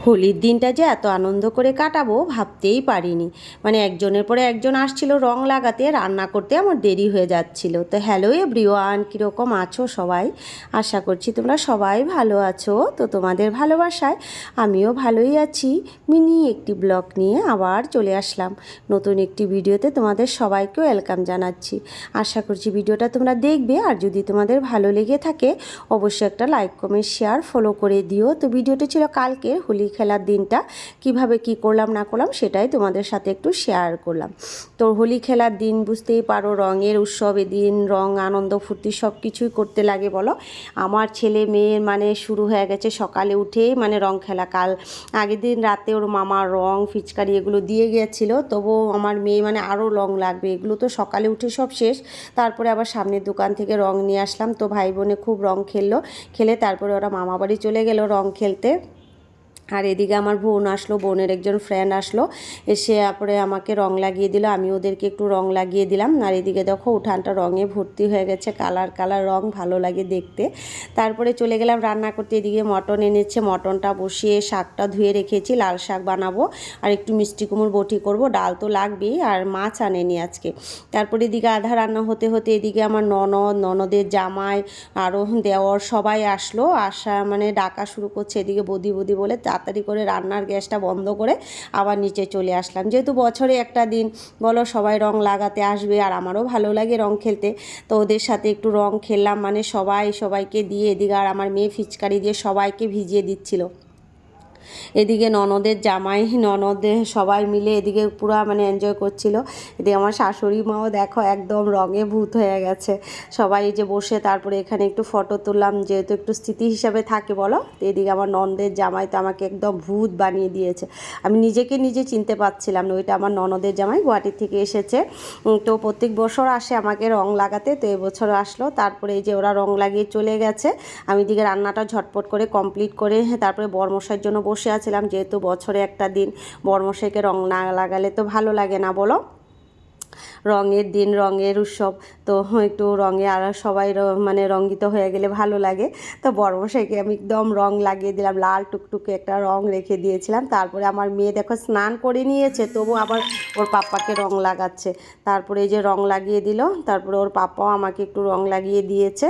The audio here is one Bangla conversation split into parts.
হোলির দিনটা যে এত আনন্দ করে কাটাবো ভাবতেই পারিনি। মানে একজনের পরে একজন আসছিল রং লাগাতে, রান্না করতে আমার দেরি হয়ে যাচ্ছিল। তো হ্যালো এভরিওয়ান, কীরকম আছো সবাই? আশা করছি তোমরা সবাই ভালো আছো। তো তোমাদের ভালোবাসায় আমিও ভালোই আছি। মিনি একটি ব্লগ নিয়ে আবার চলে আসলাম নতুন একটি ভিডিওতে। তোমাদের সবাইকে ওয়েলকাম জানাচ্ছি। আশা করছি ভিডিওটা তোমরা দেখবে, আর যদি তোমাদের ভালো লেগে থাকে অবশ্যই একটা লাইক কমেন্ট শেয়ার ফলো করে দিও। তো ভিডিওটি ছিল কালকের হোলি খেলার দিনটা, কিভাবে কি করলাম না করলাম সেটাই তোমাদের সাথে একটু শেয়ার করলাম। তো হোলি খেলার দিন বুঝতেই পারো, রঙের উৎসব, এদিন রং আনন্দ ফুর্তি সব কিছুই করতে লাগে বলো। আমার ছেলে মেয়ের মানে শুরু হয়ে গেছে সকালে উঠেই মানে রং খেলা। কাল আগের দিন রাতে ওর মামার রং ফিচকারি এগুলো দিয়ে গিয়েছিলো, তবুও আমার মেয়ে মানে আরও রং লাগবে, এগুলো তো সকালে উঠে সব শেষ। তারপরে আবার সামনের দোকান থেকে রং নিয়ে আসলাম। তো ভাই বোনে খুব রং খেলে তারপরে ওরা মামা বাড়ি চলে গেল রং খেলতে। আর এদিকে আমার বোন আসলো, বোনের একজন ফ্রেন্ড আসলো, এসে তারপরে আমাকে রং লাগিয়ে দিল, আমি ওদেরকে একটু রং লাগিয়ে দিলাম। আর এদিকে দেখো উঠানটা রঙে ভর্তি হয়ে গেছে, কালার রং, ভালো লাগে দেখতে। তারপরে চলে গেলাম রান্না করতে। এদিকে মটন এনেছে, মটনটা বসিয়ে শাকটা ধুয়ে রেখেছি, লাল শাক বানাবো আর একটু মিষ্টি কুমড় বটি করব, ডাল তো লাগবেই, আর মাছ আনেনি আজকে। তারপরে এদিকে আধা রান্না হতে হতে এদিকে আমার ননদের জামাই আরও দেওর সবাই আসলো, আসা মানে ডাকা শুরু করছে এদিকে বদি বলে। তাড়াতাড়ি করে রান্নার গ্যাসটা বন্ধ করে আবার নিচে চলে আসলাম, যেহেতু বছরে একটা দিন বলো সবাই রং লাগাতে আসবে, আর আমারও ভালো লাগে রং খেলতে। তো ওদের সাথে একটু রং খেললাম, মানে সবাইকে দিয়ে এদিকে আর আমার মেয়ে ফিচকারি দিয়ে সবাইকে ভিজিয়ে দিচ্ছিল। এদিকে ননদের জামাই ননদের সবাই মিলে এদিকে পুরো মানে এনজয় করছিল। এদিকে আমার শাশুড়ি মাও দেখো একদম রঙে ভূত হয়ে গেছে। সবাই যে বসে তারপরে এখানে একটু ফটো তুললাম, যেহেতু একটু স্মৃতি হিসাবে থাকে বলো। তো এদিকে আমার ননদের জামাই তো আমাকে একদম ভূত বানিয়ে দিয়েছে, আমি নিজে চিনতে পারছিলাম না ওইটা আমার ননদের জামাই, গুয়াহাটি থেকে এসেছে। তো প্রত্যেক বছর আসে আমাকে রং লাগাতে, তো এবছরও আসলো। তারপরে এই যে ওরা রং লাগিয়ে চলে গেছে, আমি এদিকে রান্নাটা ঝটপট করে কমপ্লিট করে তারপরে বরমশাইয়ের জন্য বসে আছিলাম, যেহেতু বছরে একটা দিন বরমশাইকে রং না লাগালে তো ভালো লাগে না বলো। রঙের দিন, রঙের উৎসব, তো একটু রঙে আর সবাই মানে রঙ্গিত হয়ে গেলে ভালো লাগে। তো বড়মশাইকে আমি একদম রং লাগিয়ে দিলাম, লাল টুকটুকে একটা রং রেখে দিয়েছিলাম। তারপরে আমার মেয়ে দেখো স্নান করে নিয়েছে, তবু আবার ওর পাপ্পাকে রং লাগাচ্ছে। তারপরে এই যে রং লাগিয়ে দিল, তারপরে ওর পাপ্পাও আমাকে একটু রং লাগিয়ে দিয়েছে।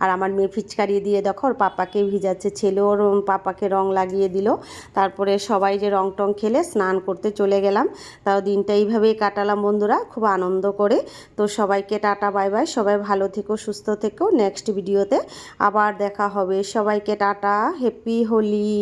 আর আমার মেয়ে ফিচকারি দিয়ে দেখো ওর পাপাকে ভিজাচ্ছে, ছেলে ওর পাপাকে রং লাগিয়ে দিল। তারপরে সবাই যে রং টং খেলে স্নান করতে চলে গেলাম। তাও দিনটা এইভাবেই কাটালাম বন্ধুরা, খুব আনন্দ করে। তো সবাইকে টাটা বাই বাই, সবাই ভালো থেকো সুস্থ থেকো, নেক্সট ভিডিওতে আবার দেখা হবে। সবাইকে টাটা, হ্যাপি হোলি।